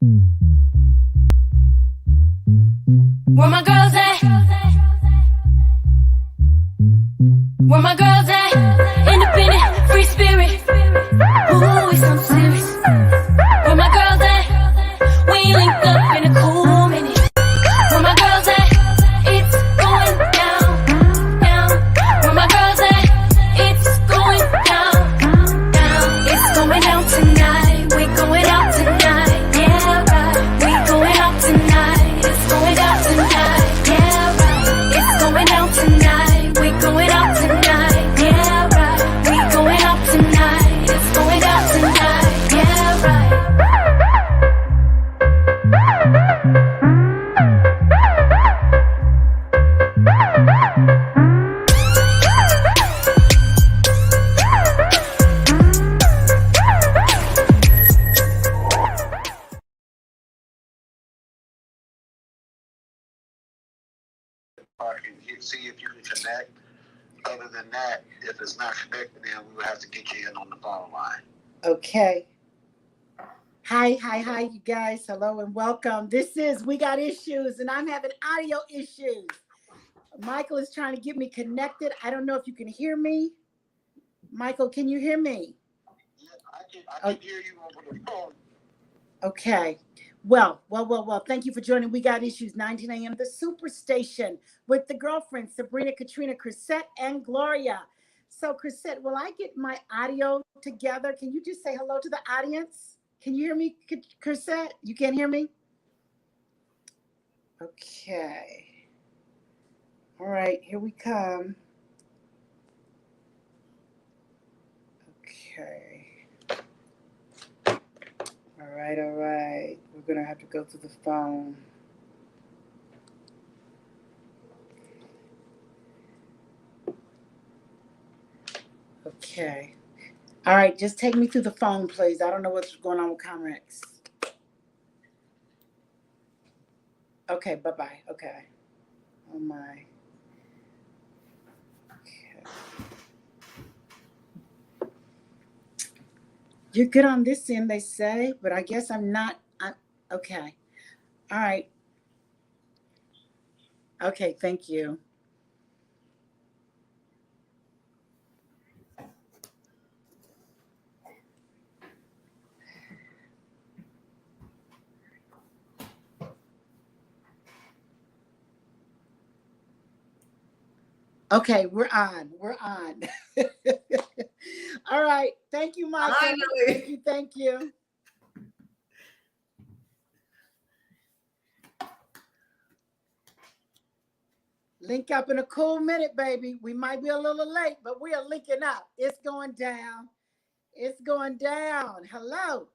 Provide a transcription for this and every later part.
Where my girls at? Where my girls at? Independent, free spirit. Ooh, it's something serious. Where my girls at? We link up in a cool minute. Where my girls at? It's going down, down. Where my girls at? It's going down, down. It's going down tonight. We going out tonight. Yeah, right. We going out tonight. It's going down tonight. Yeah, right. It's going down tonight. We going out tonight. Yeah, right. We going out tonight. It's going down tonight. Yeah, right. And see if you can connect. Other than that, if it's not connected, then we will have to get you in on the phone line. Okay. Hi, you guys. Hello and welcome. This is We Got Issues, and I'm having audio issues. Michael is trying to get me connected. I don't know if you can hear me. Michael, can you hear me? Yeah, I can hear you over the phone. Okay. Well. Thank you for joining We Got Issues, 19 a.m. The Superstation with the girlfriends, Sabrina, Katrina, Chrisette, and Gloria. So, Chrisette, will I get my audio together? Can you just say hello to the audience? Can you hear me, Chrisette? You can't hear me? Okay. All right, here we come. Okay. All right. We're going to have to go through the phone. Okay. All right, just take me through the phone, please. I don't know what's going on with Comrex. Okay, bye-bye. Okay. Oh, my. Okay. You're good on this end, they say, but I guess I'm not. Okay. All right. Okay, thank you. Okay, we're on. All right. Thank you, Michael. Finally. Thank you. Link up in a cool minute, baby. We might be a little late, but we are linking up. It's going down. It's going down. Hello.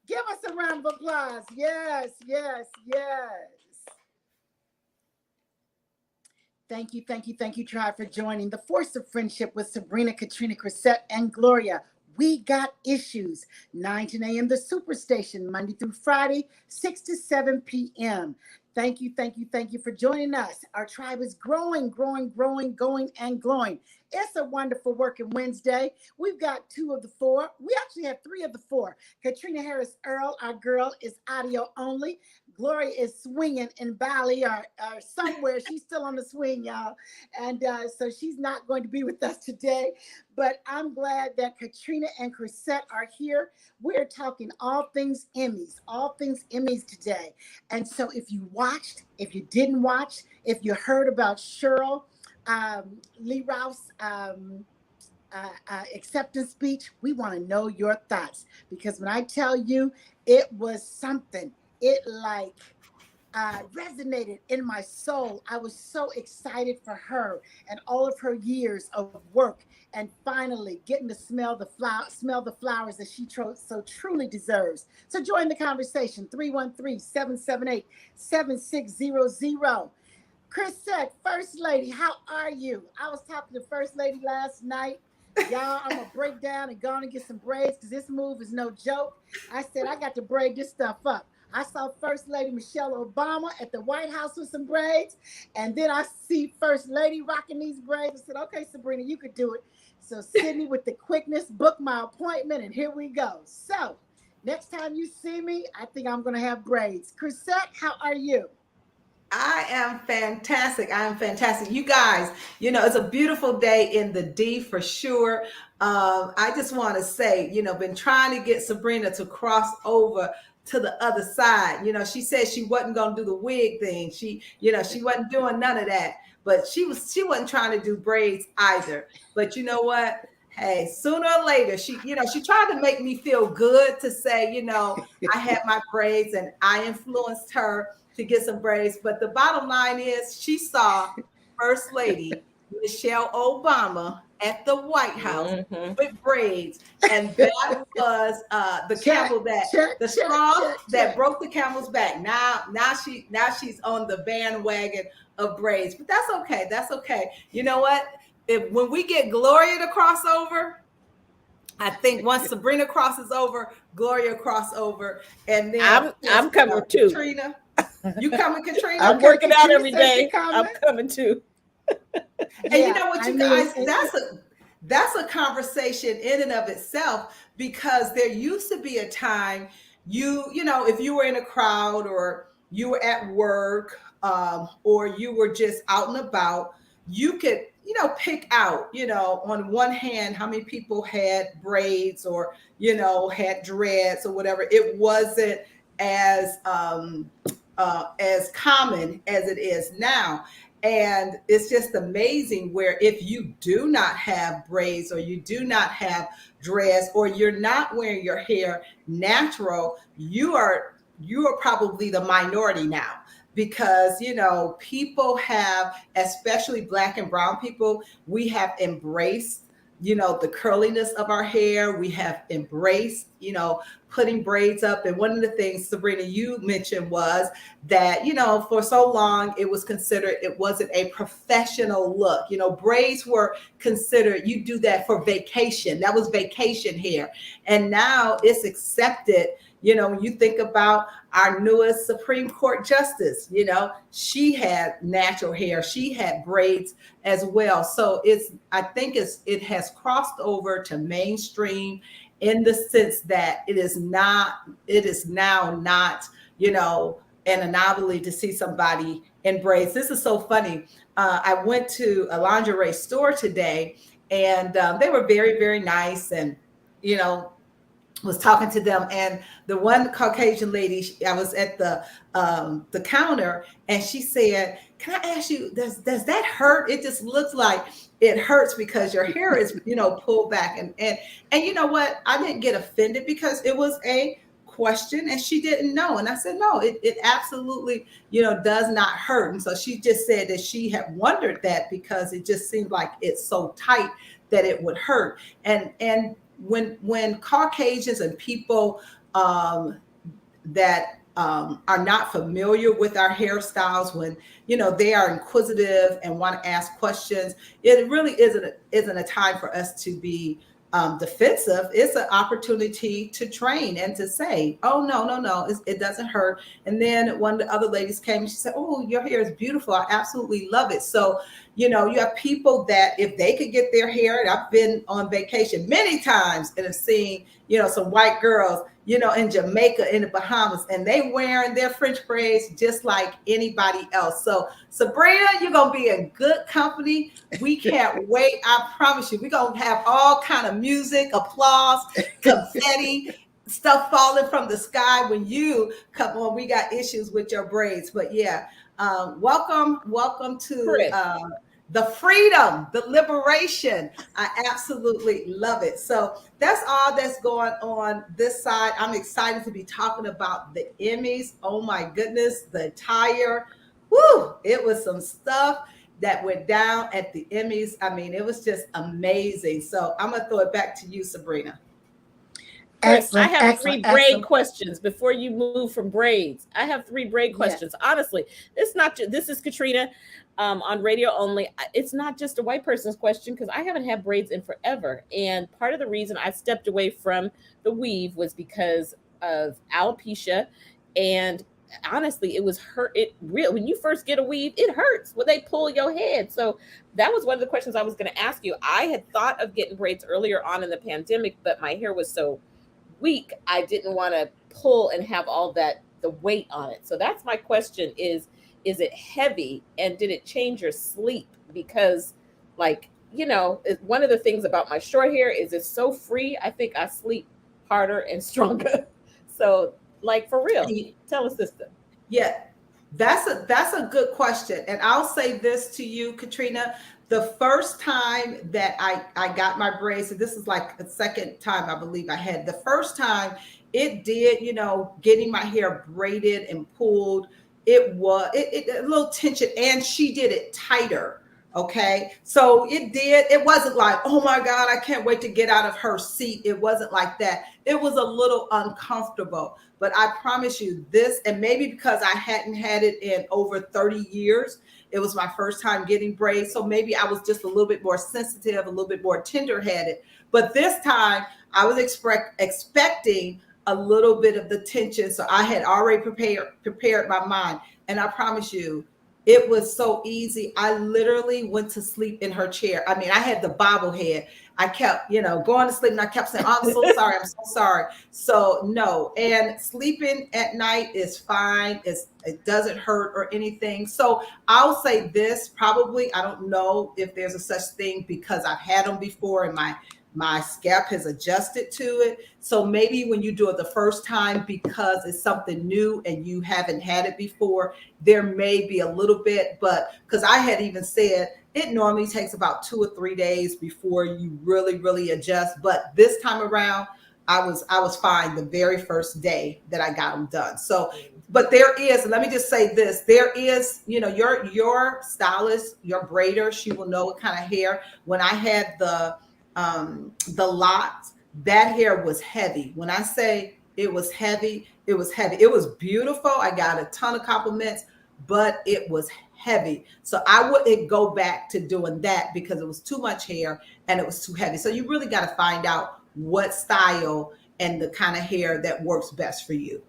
Give us a round of applause. Yes. Thank you, Tribe, for joining the Force of Friendship with Sabrina, Katrina, Chrisette, and Gloria. We Got Issues, 9 to 10 a.m. The Superstation, Monday through Friday, 6 to 7 p.m. Thank you for joining us. Our tribe is growing, going and glowing. It's a wonderful working Wednesday. We've got 2 of the 4. We actually have 3 of the 4. Katrina Harris Earl, our girl, is audio only. Gloria is swinging in Bali or somewhere. She's still on the swing, y'all. And so she's not going to be with us today. But I'm glad that Katrina and Chrisette are here. We're talking all things EMMY'S today. And so if you watched, if you didn't watch, if you heard about Sheryl Lee Ralph's acceptance speech, we want to know your thoughts. Because when I tell you it was something, it resonated in my soul. I was so excited for her and all of her years of work and finally getting to smell the flowers that she so truly deserves. So join the conversation, 313-778-7600. Chrisette, First Lady, how are you? I was talking to First Lady last night. Y'all, I'm going to break down and go on and get some braids because this move is no joke. I said, I got to braid this stuff up. I saw First Lady Michelle Obama at the White House with some braids. And then I see First Lady rocking these braids. I said, okay, Sabrina, you could do it. So Sydney with the quickness booked my appointment, and here we go. So Next time you see me, I think I'm going to have braids. Chrisette, how are you? I am fantastic. I am fantastic. You guys, it's a beautiful day in the D for sure. I just want to say, been trying to get Sabrina to cross over to the other side. She said she wasn't going to do the wig thing. She wasn't doing none of that, but she wasn't trying to do braids either. But you know what? Hey, sooner or later, she tried to make me feel good to say, I had my braids and I influenced her to get some braids. But the bottom line is she saw First Lady Michelle Obama at the White House with braids. And that was the camel the straw that broke the camel's back. Now she's on the bandwagon of braids. But that's okay. That's okay. You know what? When we get Gloria to cross over, I think once Sabrina crosses over, Gloria cross over, and then I'm coming too. Katrina, you coming, Katrina? I'm working out every day. I'm coming too. And you know what, you guys, that's a conversation in and of itself, because there used to be a time if you were in a crowd or you were at work or you were just out and about, you could pick out, on one hand, how many people had braids or, had dreads or whatever. It wasn't as common as it is now. And it's just amazing where if you do not have braids or you do not have dreads or you're not wearing your hair natural, you are probably the minority now. Because, people have, especially Black and brown people, we have embraced, the curliness of our hair. We have embraced, putting braids up. And one of the things, Sabrina, you mentioned was that, for so long, it was considered, it wasn't a professional look. Braids were considered, you do that for vacation. That was vacation hair. And now it's accepted. When you think about our newest Supreme Court justice, she had natural hair. She had braids as well. So I think it has crossed over to mainstream in the sense that it is now not, an anomaly to see somebody in braids. This is so funny. I went to a lingerie store today and they were very, very nice. And, was talking to them, and the one Caucasian lady, I was at the counter, and she said, "Can I ask you, does that hurt? It just looks like it hurts because your hair is, pulled back." And you know what? I didn't get offended because it was a question and she didn't know. And I said, no, it absolutely, does not hurt. And so she just said that she had wondered that because it just seemed like it's so tight that it would hurt. And when Caucasians and people that are not familiar with our hairstyles, when they are inquisitive and want to ask questions, it really isn't a time for us to be defensive. It's an opportunity to train and to say, oh, no, it doesn't hurt. And then one of the other ladies came and she said, oh, your hair is beautiful. I absolutely love it. So, you have people that if they could get their hair, and I've been on vacation many times and have seen, some white girls, in Jamaica, in the Bahamas, and they wearing their French braids just like anybody else. So Sabrina, you're going to be in good company. We can't wait. I promise you, we're going to have all kind of music, applause, confetti, stuff falling from the sky when you come on. We got issues with your braids, but yeah, welcome to the freedom, the liberation. I absolutely love it. So that's all that's going on this side. I'm excited to be talking about the Emmys. Oh my goodness, the attire. Woo! It was some stuff that went down at the Emmys. I mean, it was just amazing. So I'm gonna throw it back to you, Sabrina. Excellent, I have three braid questions before you move from braids. I have three braid questions. Yes. Honestly, it's not just, this is Katrina on radio only. It's not just a white person's question because I haven't had braids in forever. And part of the reason I stepped away from the weave was because of alopecia. And honestly, it was when you first get a weave, it hurts when they pull your head. So that was one of the questions I was going to ask you. I had thought of getting braids earlier on in the pandemic, but my hair was so week, I didn't want to pull and have all that, the weight on it. So that's my question is it heavy, and did it change your sleep? Because like, one of the things about my short hair is it's so free. I think I sleep harder and stronger. So like, for real, tell us, sister. Yeah, that's a good question. And I'll say this to you, Katrina. The first time that I got my braids, and this is like the second time I believe I had. The first time it did, getting my hair braided and pulled, it was a little tension, and she did it tighter. Okay. So it wasn't like, oh my God, I can't wait to get out of her seat. It wasn't like that. It was a little uncomfortable, but I promise you this, and maybe because I hadn't had it in over 30 years, it was my first time getting braids. So maybe I was just a little bit more sensitive, a little bit more tender-headed. But this time I was expecting a little bit of the tension. So I had already prepared my mind. And I promise you, it was so easy. I literally went to sleep in her chair. I mean, I had the bobblehead. I kept, going to sleep, and I kept saying, oh, I'm so sorry. I'm so sorry. So no, and sleeping at night is fine. It doesn't hurt or anything. So I'll say this, probably, I don't know if there's a such thing, because I've had them before and my scalp has adjusted to it. So maybe when you do it the first time, because it's something new and you haven't had it before, there may be a little bit, but because I had even said it normally takes about 2 or 3 days before you really, really adjust. But this time around, I was fine the very first day that I got them done. So, but there is, let me just say this, there is, your stylist, your braider, she will know what kind of hair. When I had the locks, that hair was heavy. When I say it was heavy, it was heavy. It was beautiful. I got a ton of compliments, but it was heavy. So I wouldn't go back to doing that because it was too much hair and it was too heavy. So you really got to find out what style and the kind of hair that works best for you.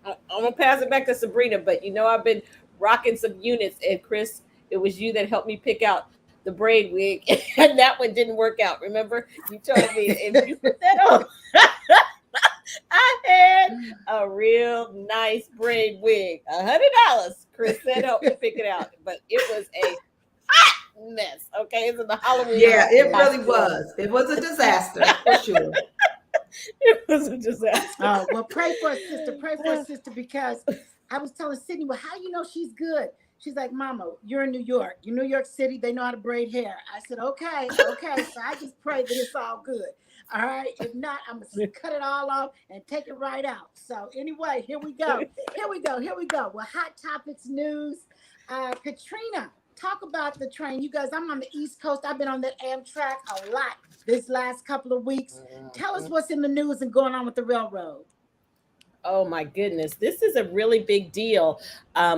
I'm gonna pass it back to Sabrina, but I've been rocking some units, and Chris, it was you that helped me pick out the braid wig, and that one didn't work out. Remember, you told me if you put that on, I had a real nice braid wig, $100. Chris said help me pick it out, but it was a hot mess. Okay, it's in the Halloween. Yeah, it really was. It was a disaster for sure. It was a disaster. Oh, well, pray for us, sister. Pray for us, sister, because I was telling Sydney, well, how you know she's good? She's like, Mama, you're in New York. You're New York City. They know how to braid hair. I said, okay. So I just pray that it's all good. All right. If not, I'm going to cut it all off and take it right out. So anyway, here we go. Well, Hot Topics news. Katrina, talk about the train. You guys, I'm on the East Coast. I've been on that Amtrak a lot this last couple of weeks. Tell us what's in the news and going on with the railroad. Oh my goodness, this is a really big deal.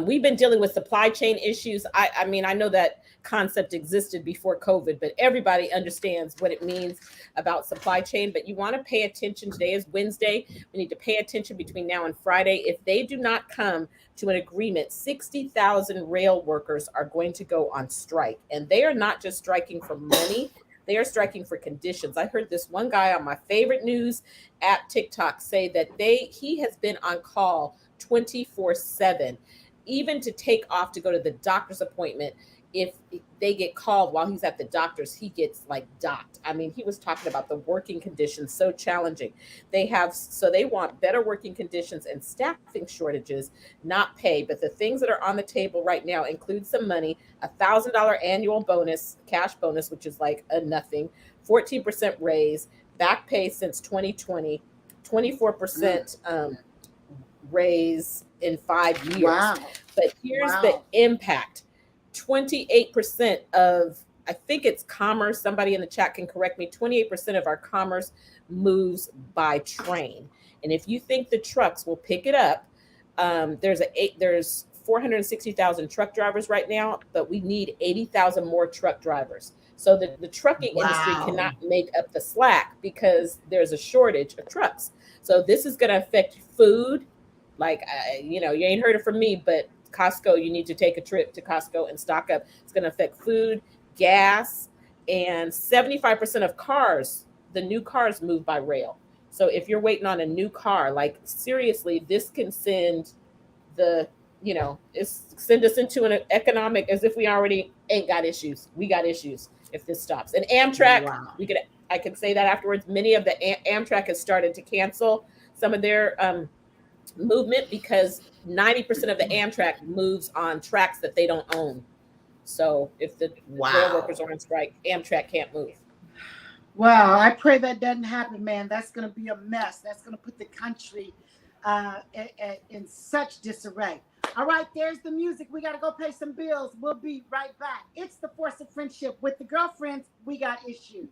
We've been dealing with supply chain issues. I mean, I know that concept existed before COVID, but everybody understands what it means about supply chain. But you want to pay attention. Today is Wednesday. We need to pay attention between now and Friday. If they do not come to an agreement, 60,000 rail workers are going to go on strike. And they are not just striking for money. They are striking for conditions. I heard this one guy on my favorite news app, TikTok, say that he has been on call 24/7, even to take off to go to the doctor's appointment. If they get called while he's at the doctor's, he gets like docked. I mean, he was talking about the working conditions, so challenging. They want better working conditions and staffing shortages, not pay. But the things that are on the table right now include some money, $1,000 annual bonus, cash bonus, which is like a nothing, 14% raise, back pay since 2020, 24% raise in 5 years. Wow. But here's the impact. 28% of, I think it's commerce, somebody in the chat can correct me, 28% of our commerce moves by train. And if you think the trucks will pick it up, there's 460,000 truck drivers right now, but we need 80,000 more truck drivers. So the trucking industry cannot make up the slack because there's a shortage of trucks. So this is going to affect food. Like, you ain't heard it from me, but Costco, you need to take a trip to Costco and stock up. It's going to affect food, gas, and 75% of cars, the new cars, move by rail. So if you're waiting on a new car, like seriously, this can send the, send us into an economic, as if we already ain't got issues. We got issues if this stops. And Amtrak, I can say that afterwards. Many of the Amtrak has started to cancel some of their movement because 90% of the Amtrak moves on tracks that they don't own. So if the rail workers are on strike, Amtrak can't move. Wow, I pray that doesn't happen, man. That's going to be a mess. That's going to put the country in such disarray. All right, there's the music. We got to go pay some bills. We'll be right back. It's the Force of Friendship with the girlfriends. We got issues.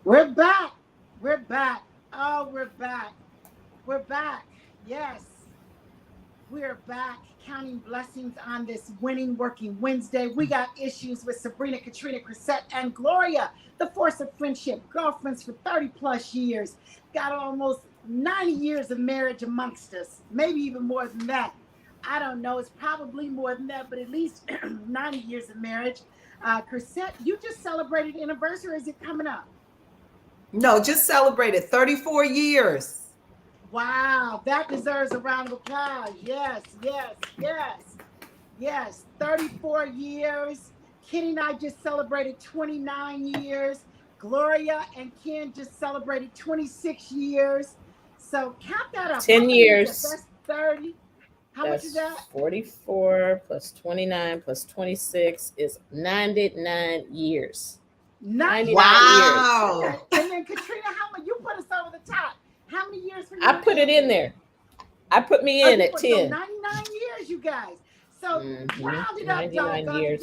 We're back. We're back. Oh, we're back. We're back. Yes. We're back counting blessings on this winning working Wednesday. We got issues with Sabrina, Katrina, Chrisette, and Gloria. The Force of Friendship, girlfriends for 30 plus years. Got almost 90 years of marriage amongst us. Maybe even more than that. I don't know. It's probably more than that, but at least 90 years of marriage. Chrisette, you just celebrated anniversary, or is it coming up? No, just celebrated 34 years. Wow, that deserves a round of applause. Yes, yes, yes, yes. 34 years. Kitty and I just celebrated 29 years. Gloria and Ken just celebrated 26 years. So count that up. 10 years. That's 30. How much is that? 44 plus 29 plus 26 is 99 years. 99 wow. years. Okay. And then Katrina, how much you put us over the top? How many years for you? I put it in there. I put me in at 10. So 99 years, you guys. So round it up, doggone.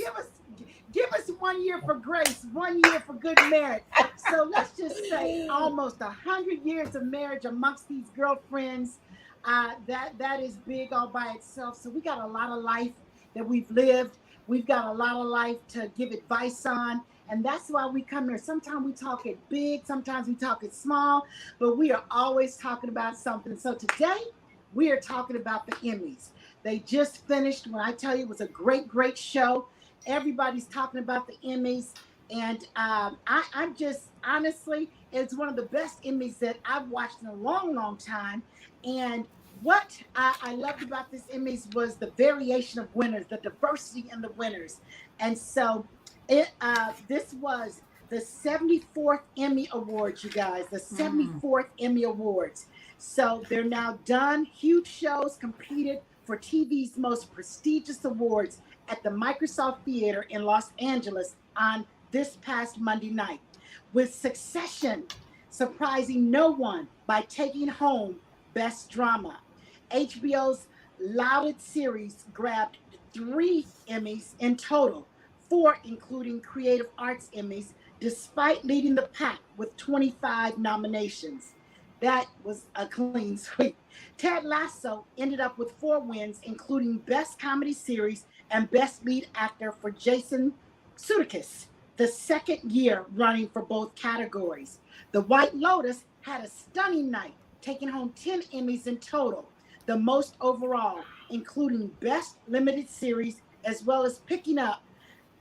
Give us 1 year for grace, 1 year for good marriage. So let's just say almost 100 years of marriage amongst these girlfriends. That is big all by itself. So we got a lot of life that we've lived. We've got a lot of life to give advice on. And that's why we come here. Sometimes we talk it big, sometimes we talk it small, but we are always talking about something. So today we are talking about the EMMY'S. They just finished. When I tell you it was a great, great show. Everybody's talking about the EMMY'S. And I'm just honestly, it's one of the best Emmys that I've watched in a long, long time. And what I loved about this Emmys was the variation of winners, the diversity in the winners. And so this was the 74th Emmy Awards, you guys, the 74th Emmy Awards. So they're now done. Huge shows competed for TV's most prestigious awards at the Microsoft Theater in Los Angeles on this past Monday night, with Succession surprising no one by taking home Best Drama. HBO's lauded series grabbed 3 Emmys in total, 4 including Creative Arts Emmys, despite leading the pack with 25 nominations. That was a clean sweep. Ted Lasso ended up with 4 wins, including Best Comedy Series and Best Lead Actor for Jason Sudeikis, the second year running for both categories. The White Lotus had a stunning night, taking home 10 Emmys in total, the most overall, including Best Limited Series, as well as picking up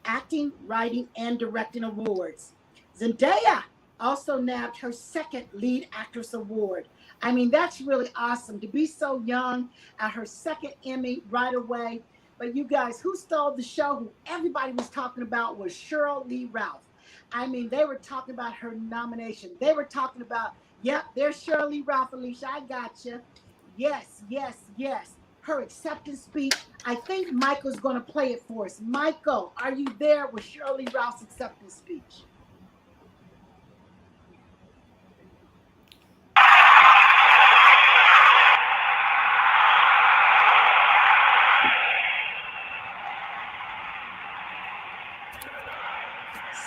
acting, writing, and directing awards. Zendaya also nabbed her second Lead Actress Award. I mean, that's really awesome to be so young at her second Emmy right away. But you guys, who stole the show, who everybody was talking about, was Sheryl Lee Ralph. I mean, they were talking about her nomination. They were talking about, yep, there's Sheryl Lee Ralph, Alicia, I got you. Yes, yes, yes. Her acceptance speech. I think Michael's going to play it for us. Michael, are you there with Sheryl Lee Ralph's acceptance speech?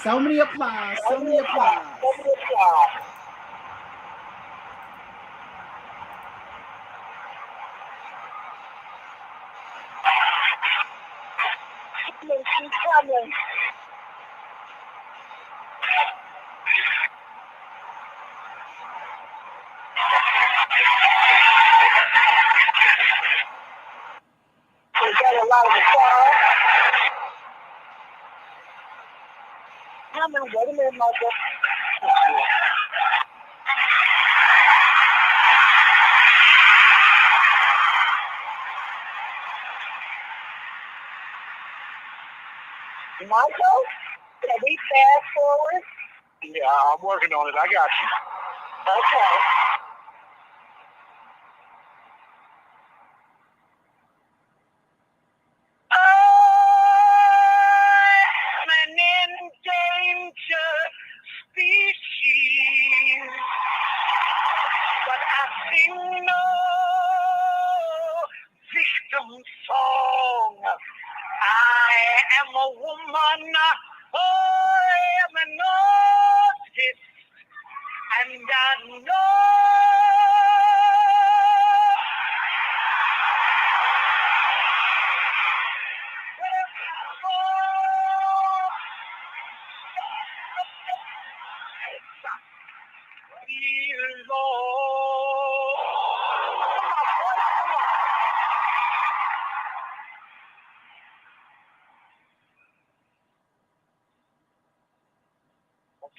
So many applause, so many applause. She's coming. We got a lot of applause. Coming, wait a minute, Michael. Michael, can we fast forward? Yeah, I'm working on it. I got you. Okay. I'm an endangered species, but I sing no victim song. I am a woman, I am an artist, and I know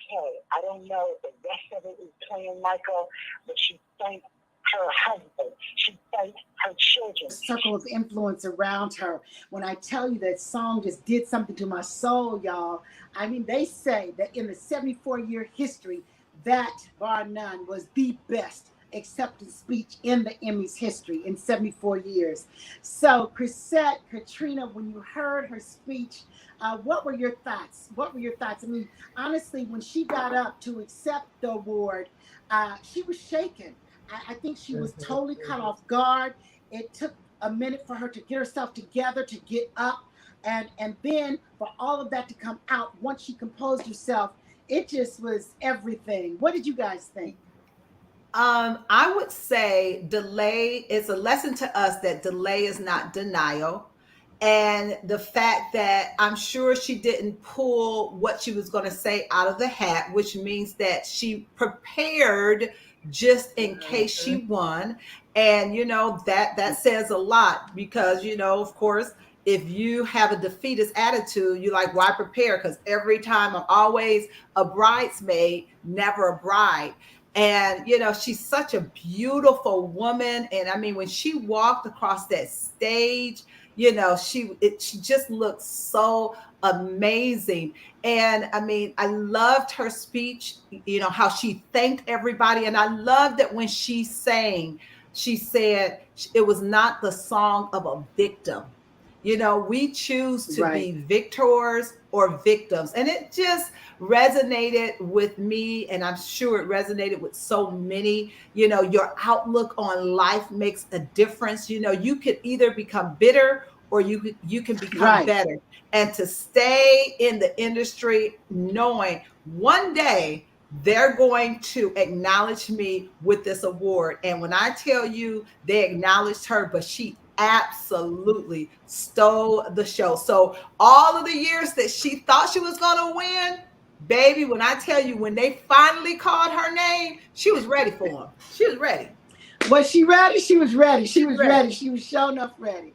okay, I don't know if the rest of it is playing, Michael, but she thanked her husband. She thanked her children. Circle of influence around her. When I tell you that song just did something to my soul, y'all. I mean, they say that in the 74-year history, that, bar none, was the best acceptance speech in the Emmys history in 74 years. So, Chrisette, Katrina, when you heard her speech, what were your thoughts? What were your thoughts? I mean, honestly, when she got up to accept the award, she was shaken. I think she was totally caught off guard. It took a minute for her to get herself together, to get up, and then for all of that to come out once she composed herself. It just was everything. What did you guys think? I would say delay is a lesson to us that delay is not denial. And the fact that I'm sure she didn't pull what she was going to say out of the hat, which means that she prepared just in case she won. And, you know, that says a lot because, you know, of course, if you have a defeatist attitude, you like, why prepare? Because every time I'm always a bridesmaid, never a bride. And, you know, she's such a beautiful woman. And I mean, when she walked across that stage, you know, she just looked so amazing. And I mean, I loved her speech, you know, how she thanked everybody. And I loved that when she sang, she said it was not the song of a victim. You know, we choose to Right. be victors or victims. And it just resonated with me. And I'm sure it resonated with so many. You know, your outlook on life makes a difference. You know, you could either become bitter or you can become Right. better. And to stay in the industry knowing one day they're going to acknowledge me with this award. And when I tell you they acknowledged her, but she absolutely stole the show. So all of the years that she thought she was going to win, baby, when I tell you, when they finally called her name, she was ready for them. She was ready. Was she ready? She was ready. She was ready. She was sure enough ready.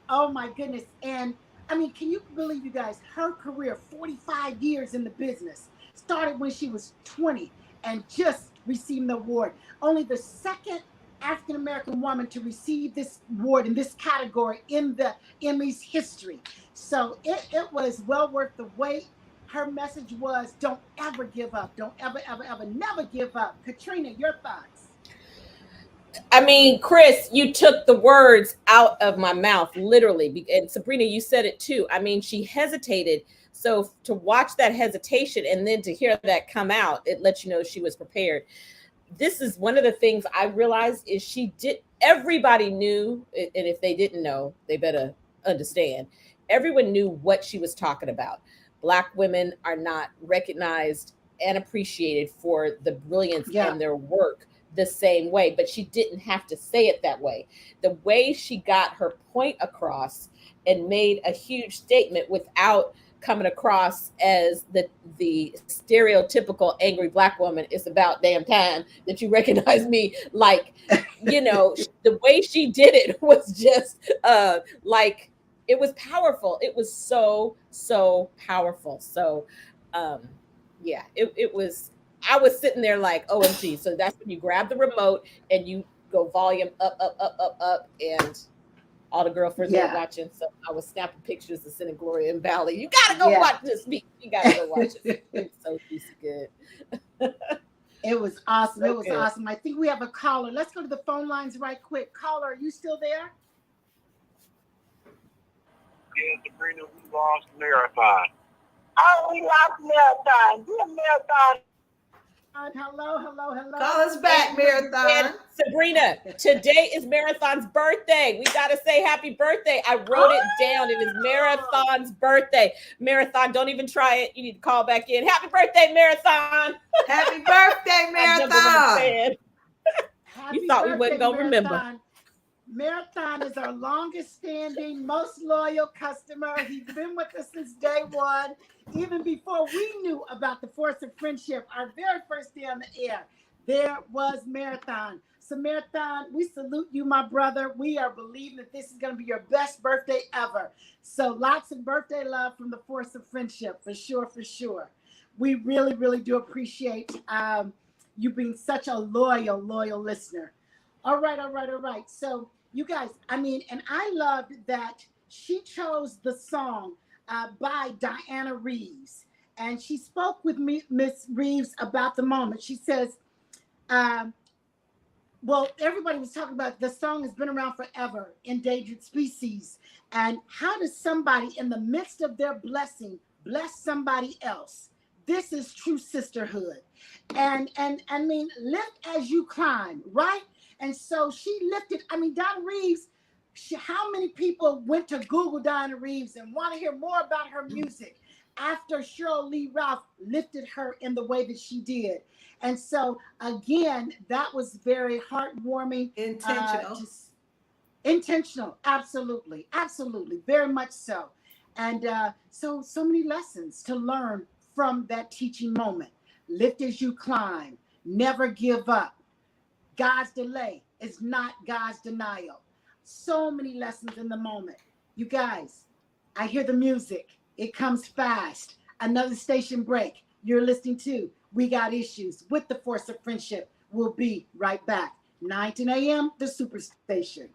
Oh my goodness. And I mean, can you believe, you guys, her career, 45 years in the business, started when she was 20 and just received the award. Only the second African-American woman to receive this award in this category in the EMMY'S history. So it was well worth the wait. Her message was, don't ever give up. Don't ever, ever, ever, never give up. Katrina, your thoughts? I mean, Chris, you took the words out of my mouth, literally. And Sabrina, you said it too. I mean, she hesitated. So to watch that hesitation and then to hear that come out, it lets you know she was prepared. This is one of the things I realized is everybody knew, and if they didn't know, they better understand. Everyone knew what she was talking about. Black women are not recognized and appreciated for the brilliance in their work the same way, but she didn't have to say it that way. The way she got her point across and made a huge statement without coming across as the stereotypical angry Black woman, it's about damn time that you recognize me. Like, you know, the way she did it was just like, it was powerful. It was so powerful. So yeah, it was, I was sitting there like, OMG. So that's when you grab the remote and you go volume up, and all the girlfriends were watching. So I was snapping pictures and sending Gloria and Valley. You gotta go watch this speech. You gotta go watch it. It's so good. It was awesome. So it was awesome. I think we have a caller. Let's go to the phone lines right quick. Caller, are you still there? Yeah, Sabrina, we lost Marathon. Oh, we lost Marathon. Dear Marathon. Hello. Call us back, Marathon. And Sabrina, today is Marathon's birthday. We got to say happy birthday. I wrote it down. It is Marathon's birthday. Marathon, don't even try it. You need to call back in. Happy birthday, Marathon. Happy birthday, Marathon. You thought we wasn't going to remember. Marathon is our longest standing, most loyal customer. He's been with us since day one, even before we knew about the Force of Friendship. Our very first day on the air, there was Marathon. So Marathon, we salute you, my brother. We are believing that this is going to be your best birthday ever. So lots of birthday love from the Force of Friendship, for sure. We really do appreciate you being such a loyal listener. All right. So you guys, I mean, and I loved that she chose the song by Diana Reeves. And she spoke with Miss Reeves about the moment. She says, well, everybody was talking about the song has been around forever, endangered species. And how does somebody in the midst of their blessing bless somebody else? This is true sisterhood. And I mean, lift as you climb, right? And so she lifted, I mean, Diana Reeves, how many people went to Google Diana Reeves and want to hear more about her music after Sheryl Lee Ralph lifted her in the way that she did? And so, again, that was very heartwarming. Intentional, absolutely, very much so. And so many lessons to learn from that teaching moment. Lift as you climb, never give up. God's delay is not God's denial. So many lessons in the moment. You guys, I hear the music. It comes fast. Another station break. You're listening to We Got Issues with the Force of Friendship. We'll be right back. 9 a.m., the Superstation.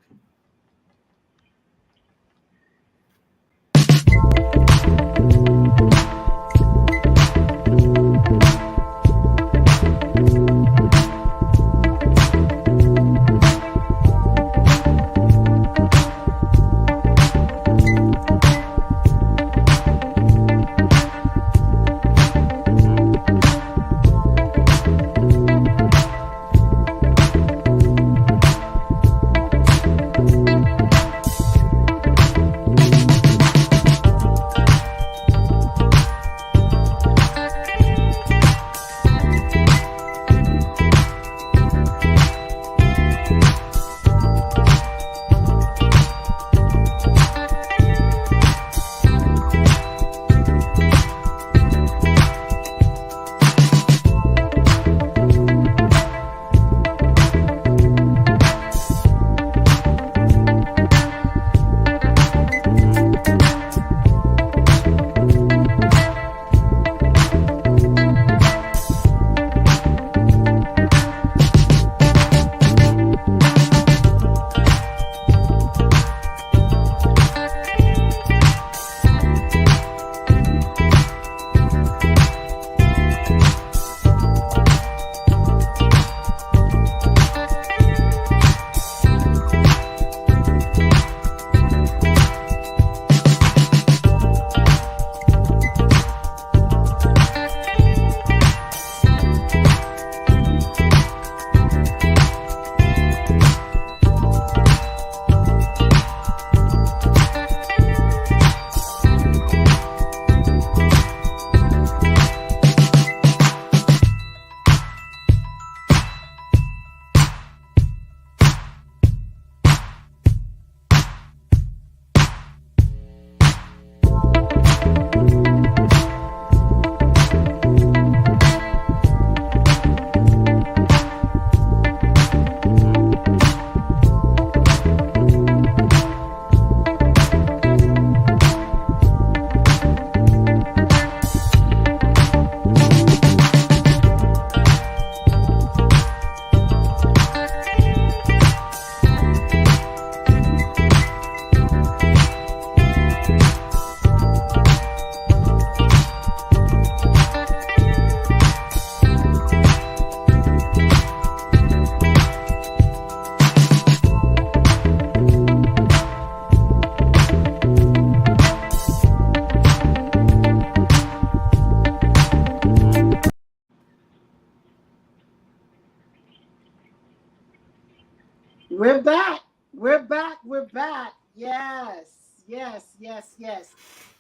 We're back. We're back. We're back. Yes, yes, yes, yes.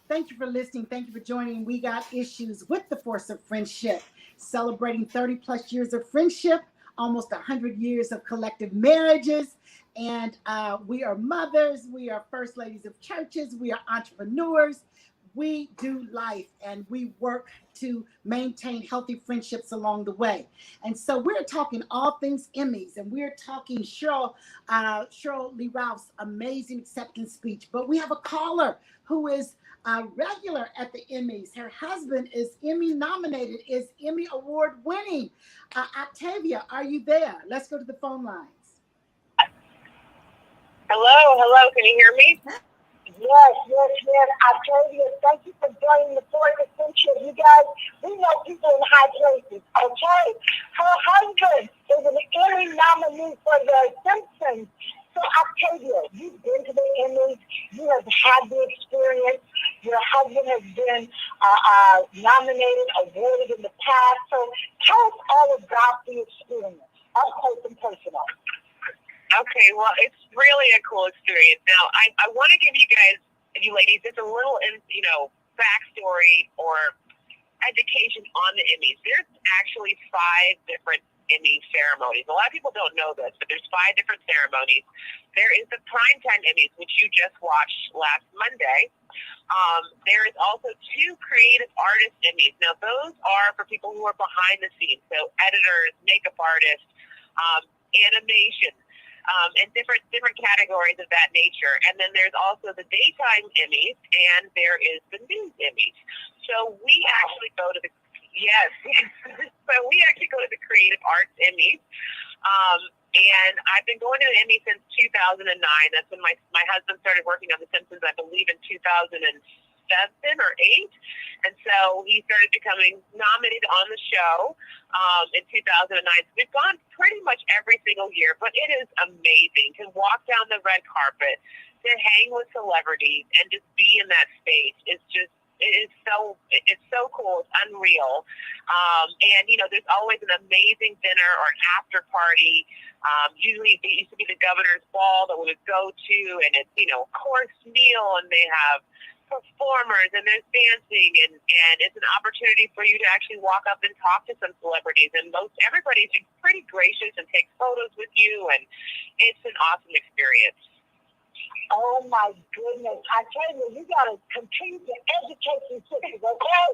Thank you for listening. Thank you for joining. We Got Issues with the Force of Friendship, celebrating 30 plus years of friendship, almost 100 years of collective marriages. And we are mothers. We are first ladies of churches. We are entrepreneurs. We do life and we work to maintain healthy friendships along the way. And so we're talking all things EMMY'S, and we're talking Sheryl Lee Ralph's amazing acceptance speech. But we have a caller who is a regular at the EMMY'S. Her husband is Emmy nominated, is Emmy award winning. Octavia, are you there? Let's go to the phone lines. Hello, can you hear me? Yes. Octavia, thank you for joining the Force of Friendship. You guys, we know people in high places, okay? Her husband is an Emmy nominee for The Simpsons. So Octavia, you've been to the Emmys, you have had the experience. Your husband has been nominated, awarded in the past. So tell us all about the experience, up close and personal. Okay, well, it's really a cool experience. Now, I want to give you ladies, just a little, backstory or education on the Emmys. There's actually 5 different Emmy ceremonies. A lot of people don't know this, but there's 5 different ceremonies. There is the Primetime Emmys, which you just watched last Monday. There is also 2 Creative Artist Emmys. Now, those are for people who are behind the scenes, so editors, makeup artists, animation. and different categories of that nature. And then there's also the daytime Emmys, and there is the news Emmys. So we actually go to the so we actually go to the Creative Arts Emmys. And I've been going to the Emmy since 2009. That's when my husband started working on The Simpsons, I believe, in 2007 or 8. And so he started becoming nominated on the show in 2009. So we've gone pretty much every single year, but it is amazing to walk down the red carpet, to hang with celebrities, and just be in that space. It's so cool. It's unreal. And, you know, there's always an amazing dinner or an after party. Usually it used to be the governor's ball that we would go to, and it's, you know, course meal, and they have performers, and there's dancing, and it's an opportunity for you to actually walk up and talk to some celebrities, and everybody's pretty gracious and takes photos with you, and it's an awesome experience. Oh my goodness. I tell you, you got to continue to educate these sisters, okay?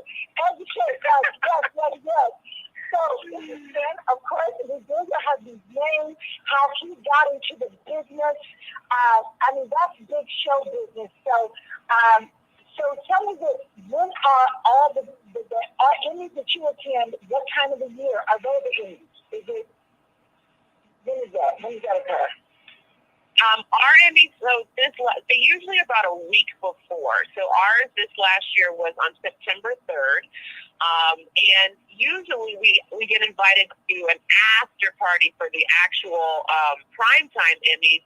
Educate us, yes. So, then, of course, we do have these names, how he got into the business. I mean, that's big show business. So, so tell me this, when are all the Emmys that you attend, what time of the year are they the Emmys? When is that occur? Our Emmys, they usually about a week before. So ours this last year was on September 3rd. And usually we get invited to an after party for the actual primetime Emmys.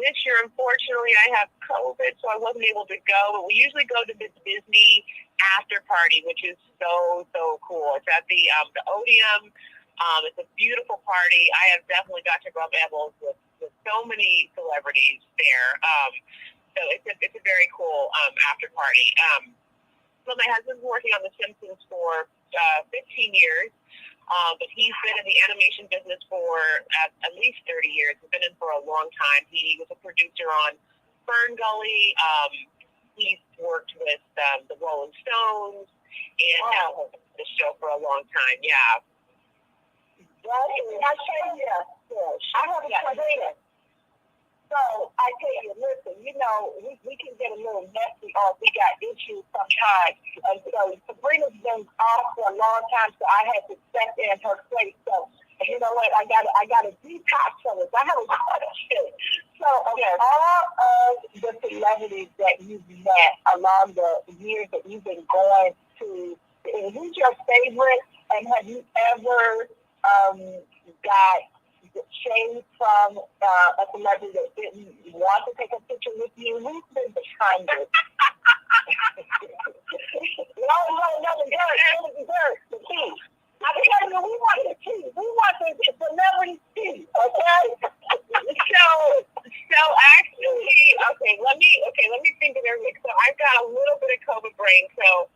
This year, unfortunately, I have COVID, so I wasn't able to go. But we usually go to the Disney after party, which is so cool. It's at the Odeum. It's a beautiful party. I have definitely got to rub elbows with so many celebrities there. So it's a very cool after party. So my husband's working on The Simpsons for 15 years, but he's been in the animation business for at least 30 years. He's been in for a long time. He was a producer on Fern Gully. He's worked with the Rolling Stones and the show for a long time. Yeah. I tell you, I have a Sabrina. So I tell you, listen, you know, we can get a little messy or we got issues sometimes. And so Sabrina's been off for a long time, so I had to step in her place. So you know what, I got a detox from this. I have a lot of shit. So all of the celebrities that you've met along the years that you've been going to, who's your favorite? And have you ever got shade from a celebrity that didn't want to take a picture with you? Who's been the kindest? No, the dirt, the tea. I'm telling you, we want the tea. We want the celebrity tea, okay? So actually, let me think of everything. So I've got a little bit of COVID brain. So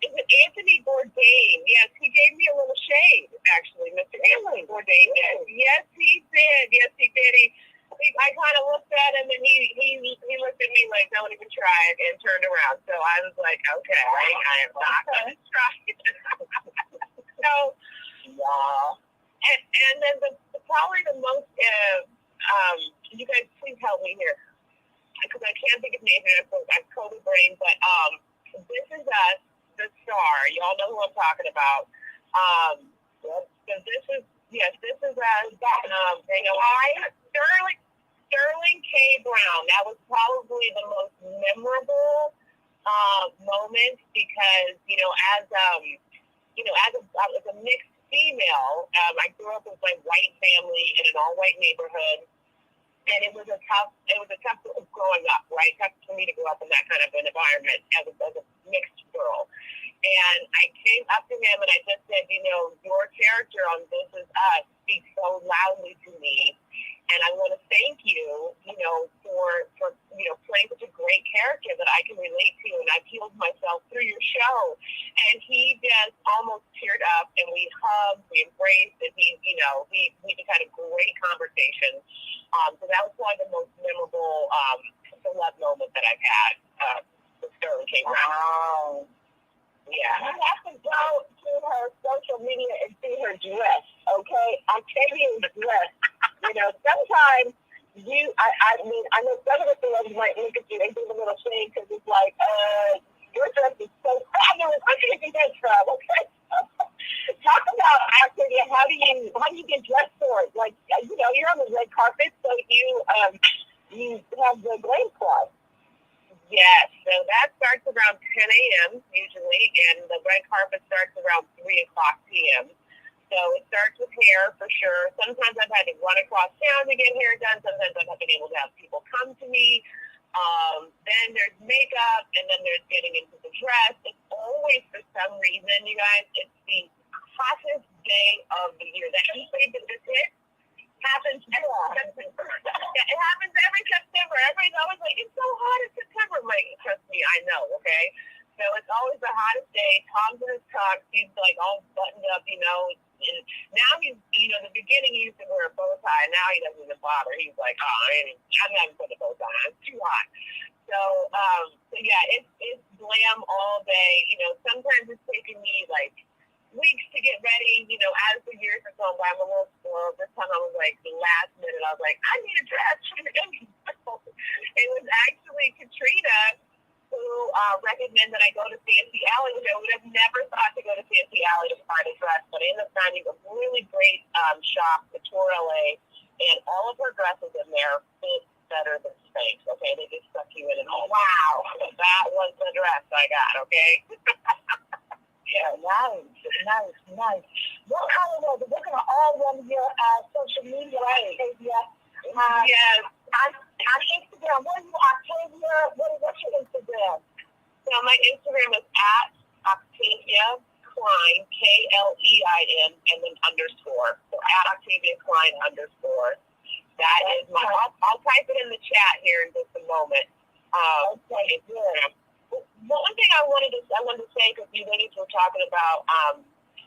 is it Anthony Bourdain? Yes, he gave me a little shade, actually, Mr. Anthony Bourdain. Yes, he did. I kind of looked at him, and he looked at me like, don't even try it, and turned around. So I was like, okay, I am not going to try it. So, and then probably the most, you guys please help me here, because I can't think of names, I'm COVID brain, but This Is Us, the star. Y'all know who I'm talking about. So This Is Us. Sterling K. Brown. That was probably the most memorable moment because, as a mixed female, I grew up with my white family in an all-white neighborhood. And it was a tough growing up, right? Tough for me to grow up in that kind of an environment as a mixed girl. And I came up to him and I just said, your character on This Is Us speaks so loudly to me. And I want to thank you, for playing such a great character that I can relate to. And I've healed myself through your show. And he just almost teared up and we hugged, we embraced, and we just had a great conversation. So that was probably the most memorable celeb moment that I've had with Sterling K. Brown. Wow. Yeah. You have to go to her social media and see her dress, okay? I'm telling you, dress. You know, sometimes I mean, I know some of the celebrities might look at you and give a little shade because it's like, your dress is so fabulous. Where can you get that from? Okay. Talk about acting and how do you get dressed for it? Like, you know, you're on the red carpet, so you have the glam club. Yes, so that starts around 10 a.m. usually, and the red carpet starts around 3 o'clock p.m. So it starts with hair for sure. Sometimes I've had to run across town to get hair done. Sometimes I've been able to have people come to me. Then there's makeup, and then there's getting into the dress. It's always, for some reason, you guys, it's the hottest day of the year. That heat wave that just hit happens every September. It happens every September. Everybody's always like, it's so hot in September. I'm like, trust me, I know, okay? So it's always the hottest day. Tom's in his tux. He's like all buttoned up, you know. And now he's, you know, the beginning he used to wear a bow tie. Now he doesn't even bother. He's like, I'm not even putting a bow tie. It's too hot. So yeah, it's glam all day. You know, sometimes it's taking me like weeks to get ready. You know, as the years are going by, I'm a little spoiled. This time I was like, the last minute, I was like, I need a dress for the Emmys. It was actually Katrina who recommended that I go to Fancy Alley, which I would have never thought to go to Fancy Alley to find a dress, but I ended up finding a really great shop, Couture LA, and all of her dresses in there fit better than Spanx, okay? They just suck you in and wow, that was the dress I got, okay? Yeah, nice. What color was it? We're going to all run your social media page. Yes. On Instagram, what are you, Octavia? What's your Instagram? So my Instagram is at Octavia Klein, Klein, and then underscore. So at Octavia Klein underscore. That is my. I'll type it in the chat here in just a moment. Okay, good. One thing I wanted to say, because you ladies were talking about,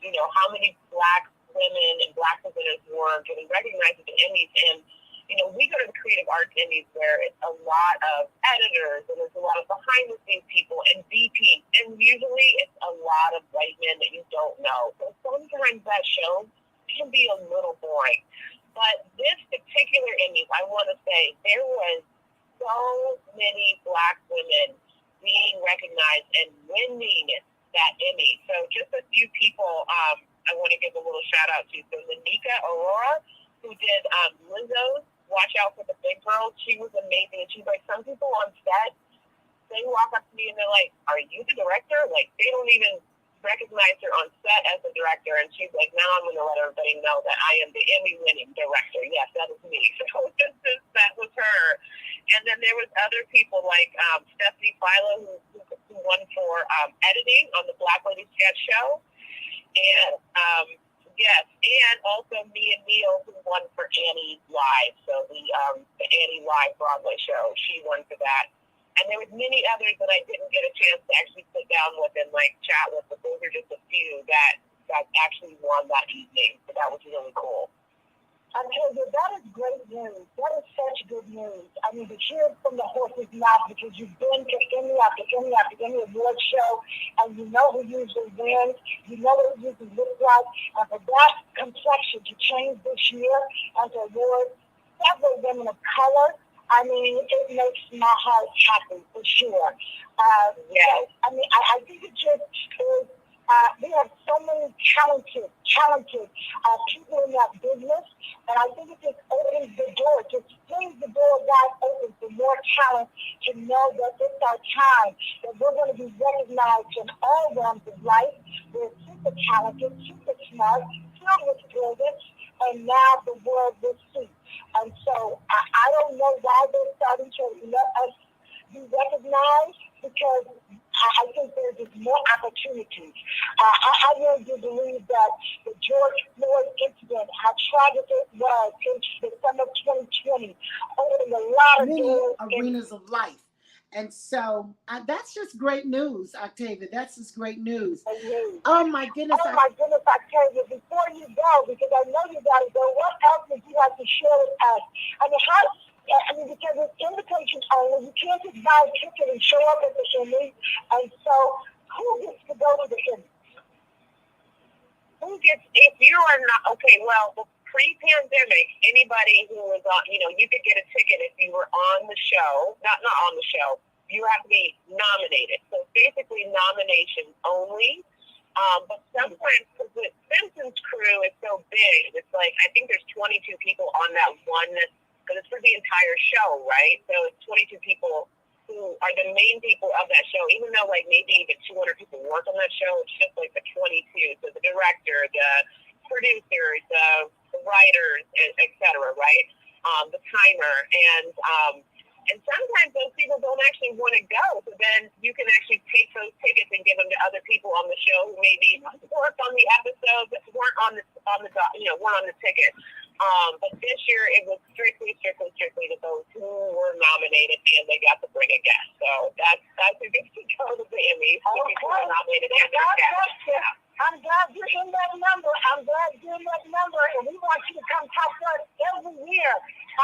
you know, how many Black women and Black presenters were getting recognized at the Emmys, and you know, we go to the Creative Arts Emmys where it's a lot of editors and there's a lot of behind the scenes people and VPs, and usually it's a lot of white men that you don't know. So sometimes that show can be a little boring. But this particular Emmys, I want to say there was so many Black women being recognized and winning that Emmy. So just a few people I want to give a little shout out to. So Lanika Aurora, who did Lizzo's Watch Out for the Big Girls. She was amazing. And she's like, some people on set, they walk up to me and they're like, are you the director? Like, they don't even recognize her on set as a director. And she's like, now I'm going to let everybody know that I am the Emmy-winning director. Yes, that is me. So that was her. And then there was other people like Stephanie Philo, who won for editing on the Black Lady Sketch Show. And yes, and also Mia Neal, who won for Annie Live, so the Annie Live Broadway show, she won for that. And there was many others that I didn't get a chance to actually sit down with and like chat with, but those are just a few that actually won that evening. So that was really cool. I'm telling you, that is great news. That is such good news. I mean, to hear it from the horse's mouth, because you've been to Emmy after Emmy after Emmy award show, and you know who usually wins, you know what it usually looks like, and for that complexion to change this year and to award several women of color, I mean, it makes my heart happy for sure. Yes. So, I mean, I think it just is. We have so many talented people in that business, and I think it just opens the door, just swings the door wide open for more talent to know that it's our time, that we're going to be recognized in all realms of life. We're super talented, super smart, filled with brilliance, and now the world will see. And so I don't know why they're starting to let us be recognized, because I think there's just more opportunities. I really do believe that the George Floyd incident, how tragic it was in December 2020, opened a lot of doors. Many arenas of life. And so that's just great news, Octavia. That's just great news. Oh my goodness. Octavia, before you go, because I know you got to go, what else would you like to share with us? I mean, because it's invitation only, you can't just buy a ticket and show up at the Emmys. And so, who gets to go to the Emmys? Who gets, if you are not, okay, well, pre-pandemic, anybody who was on, you could get a ticket if you were on the show, not on the show. You have to be nominated. So basically nomination only. But sometimes, because the Simpsons crew is so big, it's like, I think there's 22 people on that one, because it's for the entire show, right? So it's 22 people who are the main people of that show, even though like maybe even 200 people work on that show, it's just like the 22. So the director, the producers, the writers, et cetera, right? The timer, and sometimes those people don't actually want to go. So then you can actually take those tickets and give them to other people on the show who maybe worked on the episodes, weren't on the weren't on the ticket. But this year it was strictly to those who were nominated, and they got to bring a guest. So that's who gets to go to the Emmys. Okay. Nominated and their guest. Yeah. I'm glad you're in that number. And we want you to come talk to us every year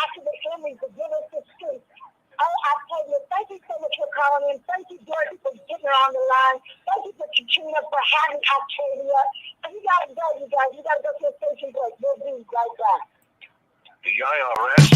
after the Emmys to give us the scoop. Oh, Octavia, thank you so much for calling in. Thank you, Dorothy, for getting her on the line. Thank you for Katrina for having Octavia. And you gotta go, you guys. You gotta go to the station break. We'll be right back. The IRS.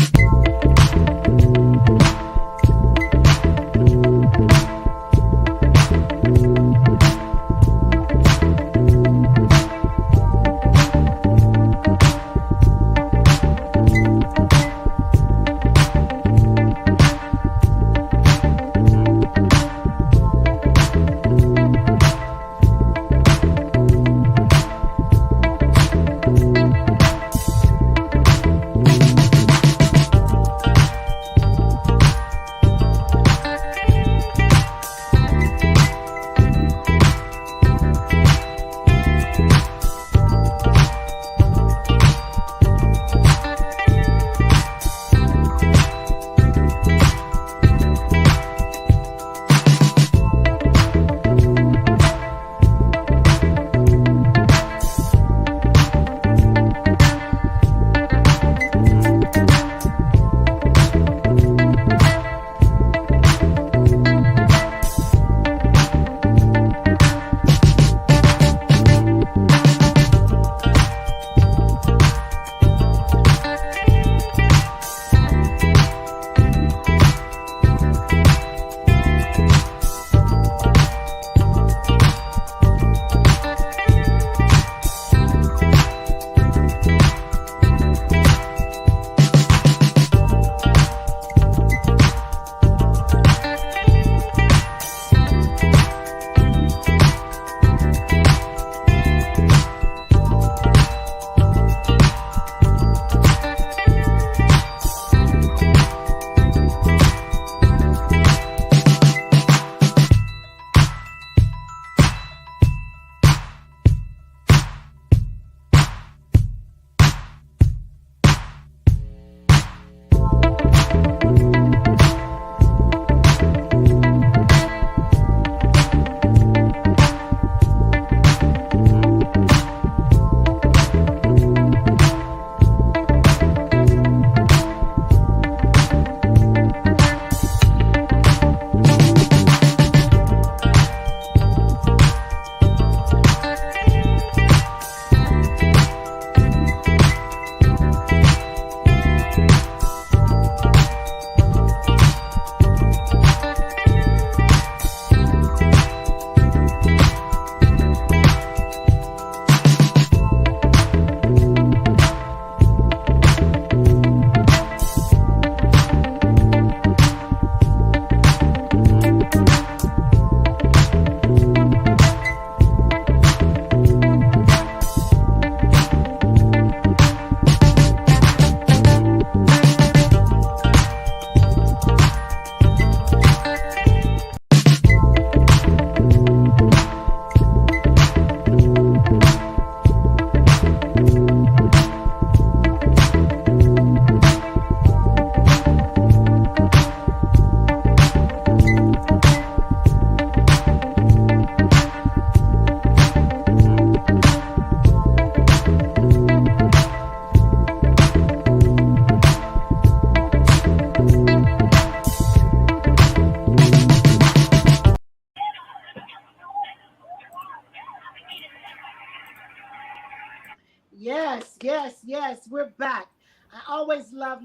Yes, we're back. I always love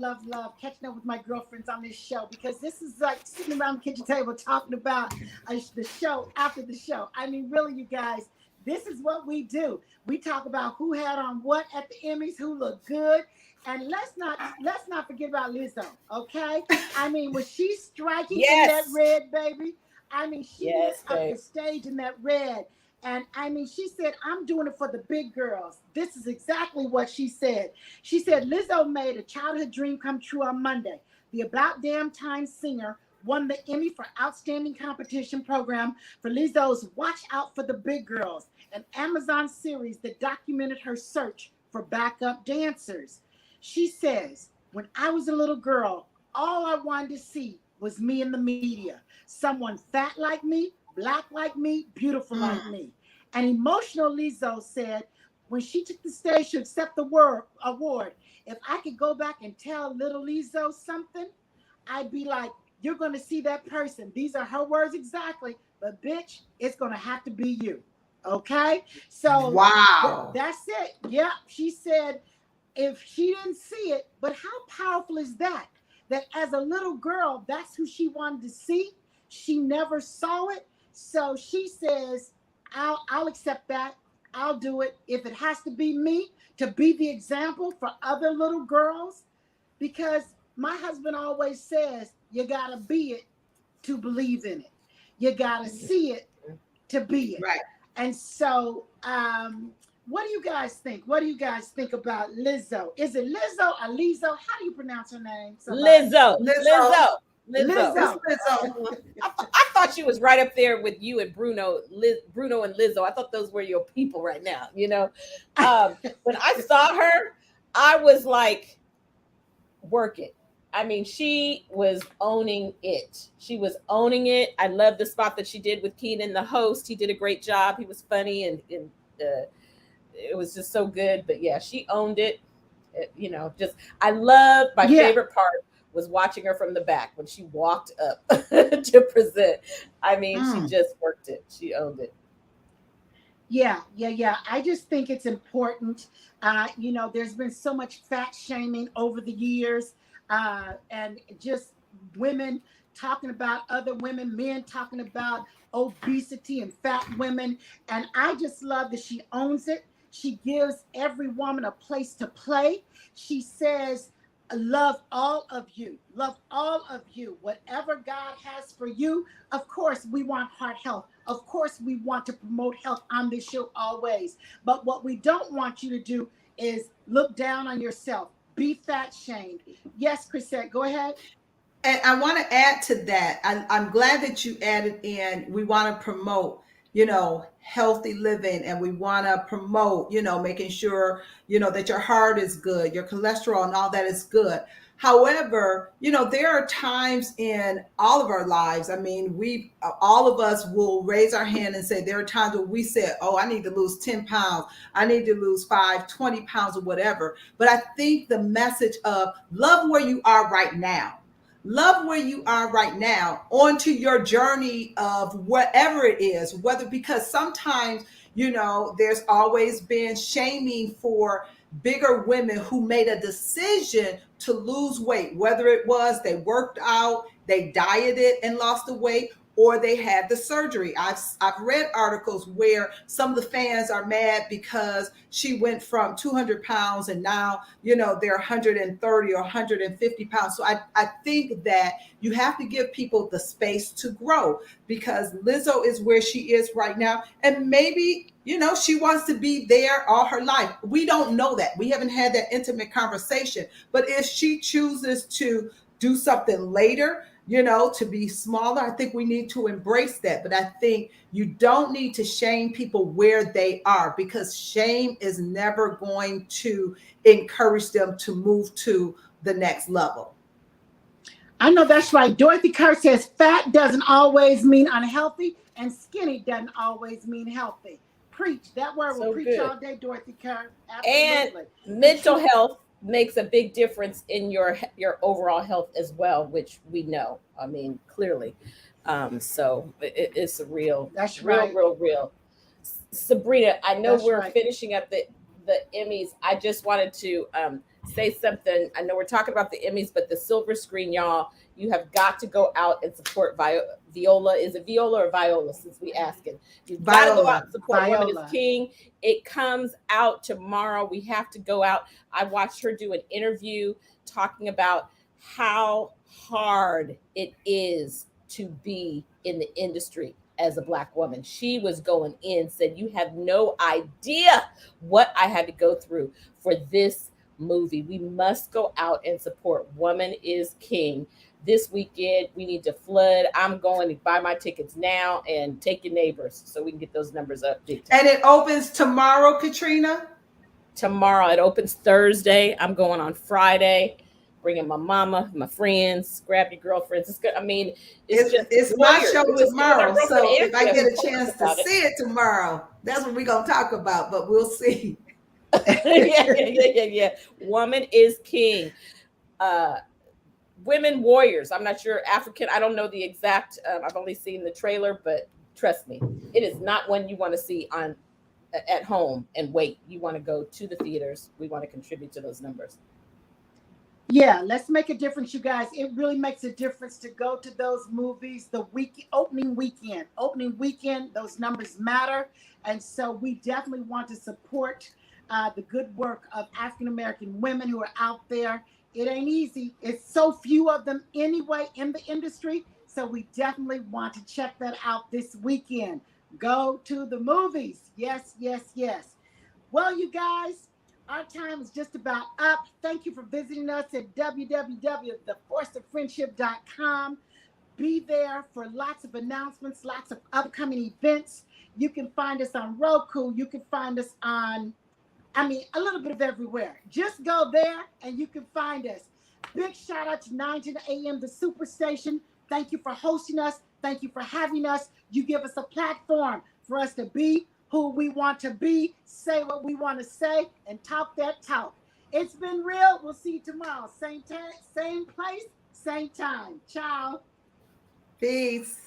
catching up with my girlfriends on this show because this is like sitting around the kitchen table talking about the show after the show. I mean, really, you guys, this is what we do. We talk about who had on what at the Emmys, who looked good, and let's not forget about Lizzo. Okay, I mean, was she striking in that red, baby? I mean, she lit up the stage in that red. And I mean, she said, I'm doing it for the big girls. This is exactly what she said. She said, Lizzo made a childhood dream come true on Monday. The About Damn Time singer won the Emmy for Outstanding Competition Program for Lizzo's Watch Out for the Big Girls, an Amazon series that documented her search for backup dancers. She says, when I was a little girl, all I wanted to see was me in the media. Someone fat like me, Black like me, beautiful like me. And emotional Lizzo said, when she took the stage to accept the award, if I could go back and tell little Lizzo something, I'd be like, you're going to see that person. These are her words exactly, but bitch, it's going to have to be you. Okay? So wow. That's it. Yeah, she said, if she didn't see it, but how powerful is that? That as a little girl, that's who she wanted to see. She never saw it. So she says, I'll accept that. I'll do it. If it has to be me to be the example for other little girls, because my husband always says, you got to be it to believe in it. You got to see it to be it. Right. And so what do you guys think? What do you guys think about Lizzo? Is it Lizzo or Lizzo? How do you pronounce her name? Lizzo. Lizzo. I thought she was right up there with you and Bruno and Lizzo. I thought those were your people right now. You know, when I saw her, I was like, work it. I mean, she was owning it. I love the spot that she did with Keenan, the host. He did a great job. He was funny and it was just so good. But yeah, she owned it. You know, I love my favorite part was watching her from the back when she walked up to present. I mean, she just worked it. She owned it. Yeah. I just think it's important. You know, there's been so much fat shaming over the years, and just women talking about other women, men talking about obesity and fat women. And I just love that she owns it. She gives every woman a place to play. She says, love all of you. Love all of you. Whatever God has for you, of course, we want heart health. Of course, we want to promote health on this show always. But what we don't want you to do is look down on yourself. Be fat shamed. Yes, Chrisette, go ahead. And I want to add to that. I'm glad that you added in. We want to promote, you know, healthy living, and we want to promote, you know, making sure, you know, that your heart is good, your cholesterol and all that is good. However, you know, there are times in all of our lives. I mean, all of us will raise our hand and say there are times where we said, oh, I need to lose 10 pounds. I need to lose 5, 20 pounds or whatever. But I think the message of love where you are right now. Love where you are right now onto your journey of whatever it is, because sometimes, you know, there's always been shaming for bigger women who made a decision to lose weight, whether it was they worked out, they dieted and lost the weight, or they had the surgery. I've read articles where some of the fans are mad because she went from 200 pounds and now, you know, they're 130 or 150 pounds. So I think that you have to give people the space to grow, because Lizzo is where she is right now. And maybe, you know, she wants to be there all her life. We don't know that. We haven't had that intimate conversation. But if she chooses to do something later, you know, to be smaller, I think we need to embrace that. But I think you don't need to shame people where they are, because shame is never going to encourage them to move to the next level. I know that's right. Dorothy Kerr says fat doesn't always mean unhealthy, and skinny doesn't always mean healthy. Preach. That word will preach all day, Dorothy Kerr. Absolutely. And mental health makes a big difference in your overall health as well, which we know. I mean, clearly. So it's a real. That's real, right. real. Sabrina, I know we're finishing up the Emmys, I just wanted to say something. I know we're talking about the Emmys, but the silver screen, y'all, you have got to go out and support Viola. Is it Viola or Viola, since we asking? You've got to go out and support Woman is King. It comes out tomorrow. We have to go out. I watched her do an interview talking about how hard it is to be in the industry as a Black woman. She was going in, said, you have no idea what I had to go through for this movie. We must go out and support Woman is King. This weekend, we need to flood. I'm going to buy my tickets now, and take your neighbors so we can get those numbers up. And it opens tomorrow, Katrina? Tomorrow. It opens Thursday. I'm going on Friday. Bringing my mama, my friends, grab your girlfriends. It's good. I mean, it's my show tomorrow. So if I get a chance to see it tomorrow, that's what we're going to talk about, but we'll see. Yeah. Woman is King. Women warriors. I'm not sure, African. I don't know the exact. I've only seen the trailer, but trust me, it is not one you want to see at home and wait. You want to go to the theaters. We want to contribute to those numbers. Yeah, let's make a difference, you guys. It really makes a difference to go to those movies the opening weekend. Those numbers matter, and so we definitely want to support the good work of African American women who are out there. It ain't easy. It's so few of them anyway in the industry, so we definitely want to check that out this weekend. Go to the movies. Yes. Well, you guys, our time is just about up. Thank you for visiting us at www.theforceoffriendship.com. Be there for lots of announcements, lots of upcoming events. You can find us on Roku. You can find us on, a little bit of everywhere. Just go there and you can find us. Big shout out to 9 a.m. the Superstation. Thank you for hosting us. Thank you for having us. You give us a platform for us to be who we want to be, say what we want to say, and talk that talk. It's been real. We'll see you tomorrow. Same time, same place, same time. Ciao. Peace.